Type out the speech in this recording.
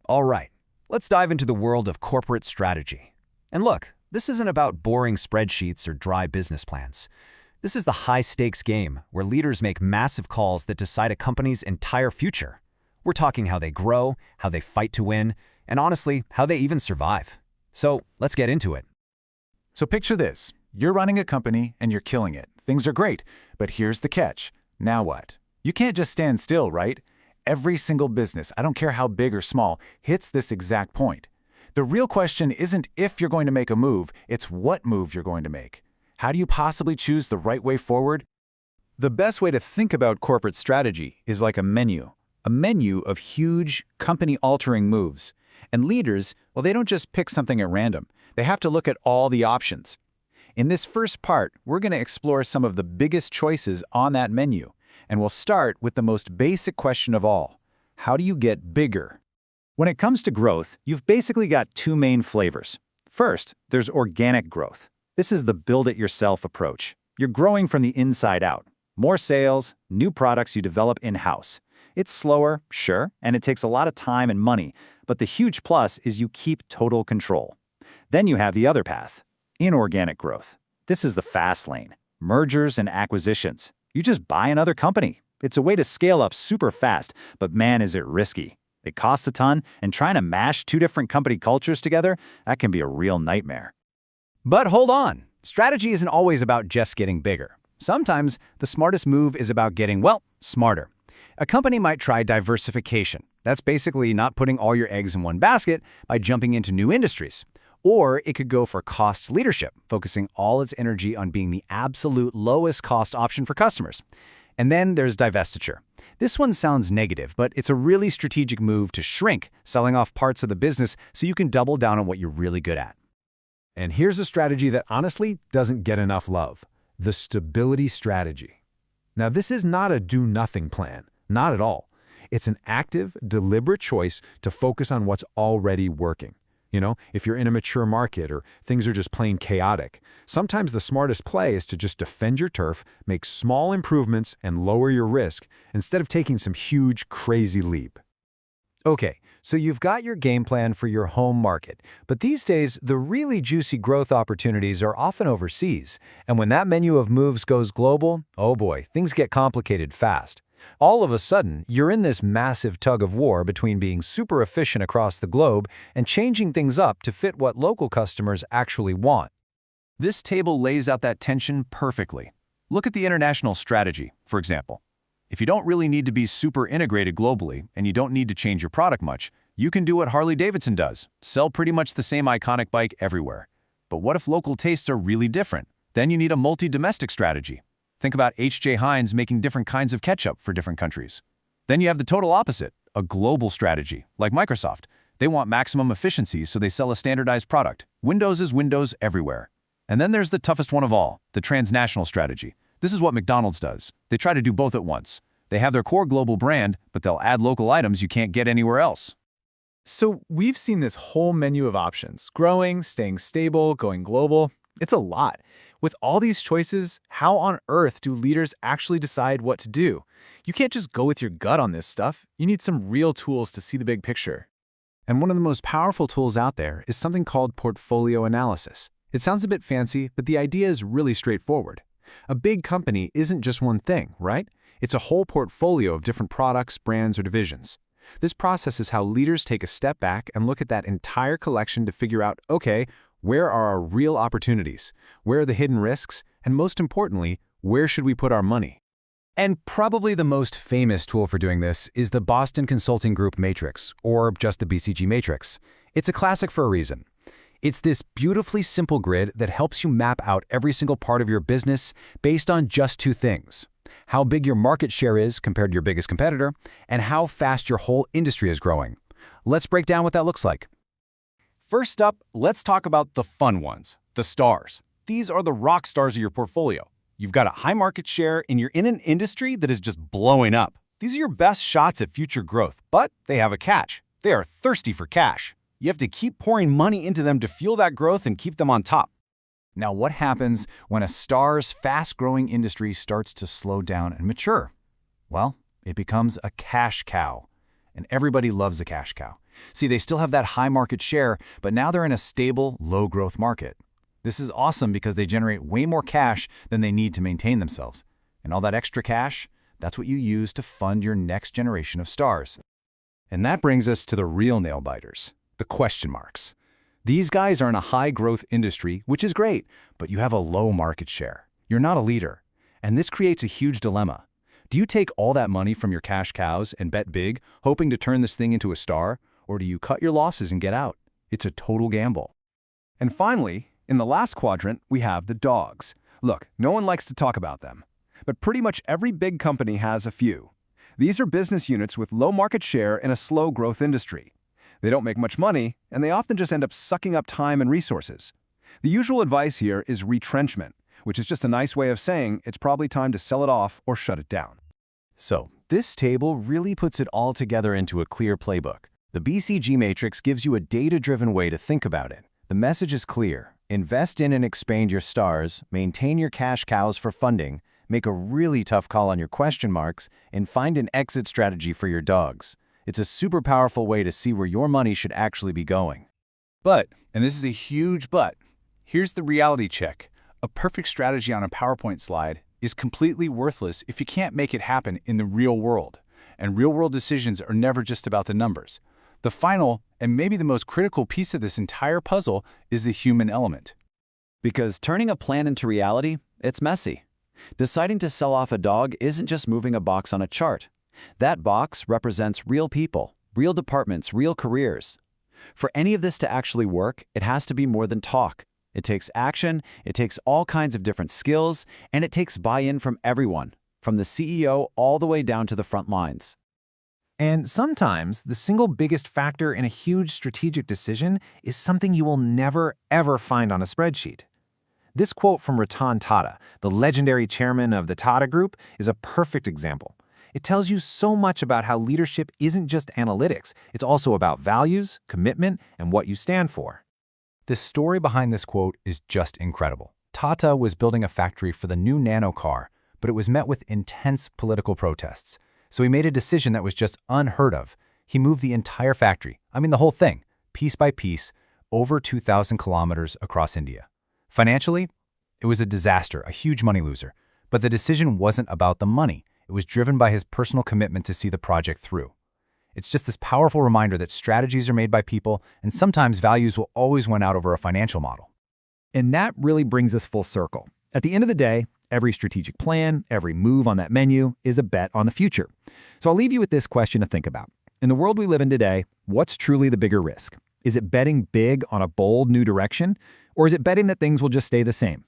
All right, let's dive into the world of corporate strategy. And look, this isn't about boring spreadsheets or dry business plans. This is the high-stakes game where leaders make massive calls that decide a company's entire future. We're talking how they grow, how they fight to win, and honestly, how they even survive. So let's get into it. So picture this. You're running a company and you're killing it. Things are great, but here's the catch. Now what? You can't just stand still, right? Every single business, I don't care how big or small, hits this exact point. The real question isn't if you're going to make a move, it's what move you're going to make. How do you possibly choose the right way forward? The best way to think about corporate strategy is like a menu of huge, company-altering moves. And leaders, well, they don't just pick something at random. They have to look at all the options. In this first part, we're going to explore some of the biggest choices on that menu. And we'll start with the most basic question of all. How do you get bigger? When it comes to growth, you've basically got two main flavors. First, there's organic growth. This is the build-it-yourself approach. You're growing from the inside out. More sales, new products you develop in-house. It's slower, sure, and it takes a lot of time and money, but the huge plus is you keep total control. Then you have the other path, inorganic growth. This is the fast lane, mergers and acquisitions. You just buy another company. It's a way to scale up super fast, but man, is it risky. It costs a ton, and trying to mash two different company cultures together, that can be a real nightmare. But hold on, strategy isn't always about just getting bigger. Sometimes the smartest move is about getting, well, smarter. A company might try diversification. That's basically not putting all your eggs in one basket by jumping into new industries. Or it could go for cost leadership, focusing all its energy on being the absolute lowest cost option for customers. And then there's divestiture. This one sounds negative, but it's a really strategic move to shrink, selling off parts of the business so you can double down on what you're really good at. And here's a strategy that honestly doesn't get enough love: the stability strategy. Now, this is not a do-nothing plan, not at all. It's an active, deliberate choice to focus on what's already working. You know, if you're in a mature market or things are just plain chaotic, sometimes the smartest play is to just defend your turf, make small improvements, and lower your risk instead of taking some huge, crazy leap. Okay, so you've got your game plan for your home market, but these days, the really juicy growth opportunities are often overseas. And when that menu of moves goes global, oh boy, things get complicated fast. All of a sudden, you're in this massive tug of war between being super efficient across the globe and changing things up to fit what local customers actually want. This table lays out that tension perfectly. Look at the international strategy, for example. If you don't really need to be super integrated globally and you don't need to change your product much, you can do what Harley-Davidson does, sell pretty much the same iconic bike everywhere. But what if local tastes are really different? Then you need a multi-domestic strategy. Think about H.J. Heinz making different kinds of ketchup for different countries. Then you have the total opposite, a global strategy, like Microsoft. They want maximum efficiency, so they sell a standardized product. Windows is Windows everywhere. And then there's the toughest one of all, the transnational strategy. This is what McDonald's does. They try to do both at once. They have their core global brand, but they'll add local items you can't get anywhere else. So we've seen this whole menu of options: growing, staying stable, going global. It's a lot. With all these choices, how on earth do leaders actually decide what to do? You can't just go with your gut on this stuff. You need some real tools to see the big picture. And one of the most powerful tools out there is something called portfolio analysis. It sounds a bit fancy, but the idea is really straightforward. A big company isn't just one thing, right? It's a whole portfolio of different products, brands, or divisions. This process is how leaders take a step back and look at that entire collection to figure out, okay, where are our real opportunities? Where are the hidden risks? And most importantly, where should we put our money? And probably the most famous tool for doing this is the Boston Consulting Group Matrix, or just the BCG Matrix. It's a classic for a reason. It's this beautifully simple grid that helps you map out every single part of your business based on just two things: how big your market share is compared to your biggest competitor, and how fast your whole industry is growing. Let's break down what that looks like. First up, let's talk about the fun ones, the stars. These are the rock stars of your portfolio. You've got a high market share and you're in an industry that is just blowing up. These are your best shots at future growth, but they have a catch. They are thirsty for cash. You have to keep pouring money into them to fuel that growth and keep them on top. Now, what happens when a star's fast-growing industry starts to slow down and mature? Well, it becomes a cash cow. and everybody loves a cash cow. See, they still have that high market share, but now they're in a stable, low-growth market. This is awesome because they generate way more cash than they need to maintain themselves. And all that extra cash, that's what you use to fund your next generation of stars. And that brings us to the real nail-biters, the question marks. These guys are in a high-growth industry, which is great, but you have a low market share. You're not a leader. And this creates a huge dilemma. Do you take all that money from your cash cows and bet big, hoping to turn this thing into a star? Or do you cut your losses and get out? It's a total gamble. And finally, in the last quadrant, we have the dogs. Look, no one likes to talk about them, but pretty much every big company has a few. These are business units with low market share in a slow growth industry. They don't make much money, and they often just end up sucking up time and resources. The usual advice here is retrenchment, which is just a nice way of saying it's probably time to sell it off or shut it down. So, this table really puts it all together into a clear playbook. The BCG matrix gives you a data-driven way to think about it. The message is clear. Invest in and expand your stars, maintain your cash cows for funding, make a really tough call on your question marks, and find an exit strategy for your dogs. It's a super powerful way to see where your money should actually be going. But, and this is a huge but, here's the reality check. A perfect strategy on a PowerPoint slide is completely worthless if you can't make it happen in the real world. And real-world decisions are never just about the numbers. The final, and maybe the most critical piece of this entire puzzle, is the human element. Because turning a plan into reality, it's messy. Deciding to sell off a dog isn't just moving a box on a chart. That box represents real people, real departments, real careers. For any of this to actually work, it has to be more than talk. It takes action, it takes all kinds of different skills, and it takes buy-in from everyone, from the CEO all the way down to the front lines. And sometimes the single biggest factor in a huge strategic decision is something you will never, ever find on a spreadsheet. This quote from Ratan Tata, the legendary chairman of the Tata Group, is a perfect example. It tells you so much about how leadership isn't just analytics, it's also about values, commitment, and what you stand for. The story behind this quote is just incredible. Tata was building a factory for the new nano car, but it was met with intense political protests. So he made a decision that was just unheard of. He moved the entire factory, the whole thing, piece by piece, over 2,000 kilometers across India. Financially, it was a disaster, a huge money loser. But the decision wasn't about the money. It was driven by his personal commitment to see the project through. It's just this powerful reminder that strategies are made by people, and sometimes values will always win out over a financial model. And that really brings us full circle. At the end of the day, every strategic plan, every move on that menu is a bet on the future. So I'll leave you with this question to think about. In the world we live in today, what's truly the bigger risk? Is it betting big on a bold new direction? Or is it betting that things will just stay the same?